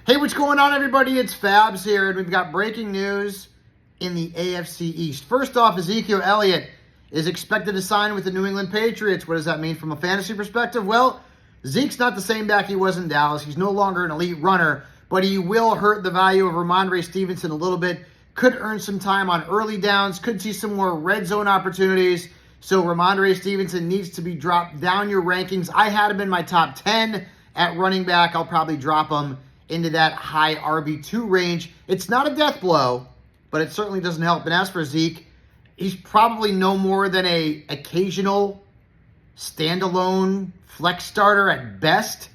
Hey, what's going on, everybody? It's Fabs here, and we've got breaking news in the AFC East. First off, Ezekiel Elliott is expected to sign with the New England Patriots. What does that mean from a fantasy perspective? Well, Zeke's not the same back he was in Dallas. He's no longer an elite runner, but he will hurt the value of Ramondre Stevenson a little bit. Could earn some time on early downs, could see some more red zone opportunities. So Ramondre Stevenson needs to be dropped down your rankings. I had him in my top 10 at running back. I'll probably drop him into that high RB2 range. It's not a death blow, but it certainly doesn't help. And as for Zeke, he's probably no more than a occasional standalone flex starter at best.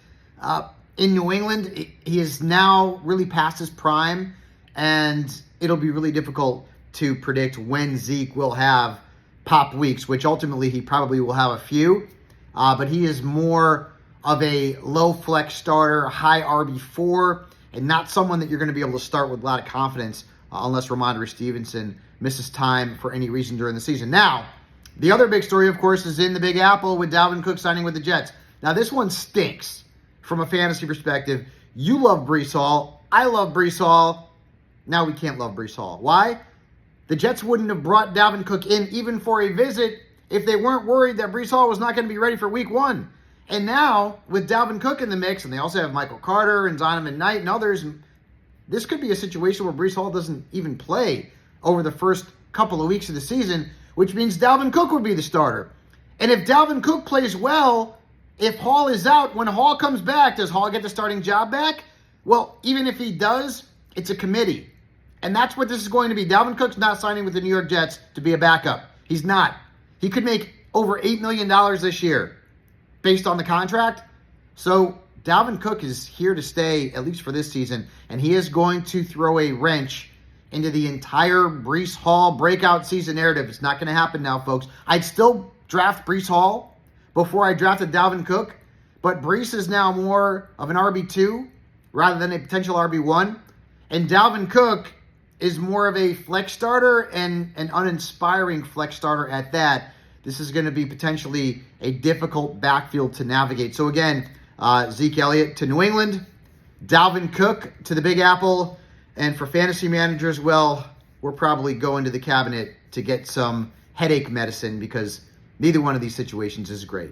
In New England, he is now really past his prime, and it'll be really difficult to predict when Zeke will have pop weeks, which ultimately he probably will have a few. But he is more of a low flex starter, high RB4, and not someone that you're going to be able to start with a lot of confidence unless Ramondre Stevenson misses time for any reason during the season. Now, the other big story, of course, is in the Big Apple with Dalvin Cook signing with the Jets. Now, this one stinks from a fantasy perspective. You love Breece Hall. I love Breece Hall. Now we can't love Breece Hall. Why? The Jets wouldn't have brought Dalvin Cook in even for a visit if they weren't worried that Breece Hall was not going to be ready for week 1. And now, with Dalvin Cook in the mix, and they also have Michael Carter and Zonovan Knight and others, this could be a situation where Breece Hall doesn't even play over the first couple of weeks of the season, which means Dalvin Cook would be the starter. And if Dalvin Cook plays well, if Hall is out, when Hall comes back, does Hall get the starting job back? Well, even if he does, it's a committee. And that's what this is going to be. Dalvin Cook's not signing with the New York Jets to be a backup. He's not. He could make over $8 million this year based on the contract. So Dalvin Cook is here to stay, at least for this season, and he is going to throw a wrench into the entire Breece Hall breakout season narrative. It's not going to happen now, folks. I'd still draft Breece Hall before I drafted Dalvin Cook, but Breece is now more of an RB2 rather than a potential RB1, and Dalvin Cook is more of a flex starter and an uninspiring flex starter at that. This is going to be potentially a difficult backfield to navigate. So again, Zeke Elliott to New England, Dalvin Cook to the Big Apple, and for fantasy managers, well, we're probably going to the cabinet to get some headache medicine because neither one of these situations is great.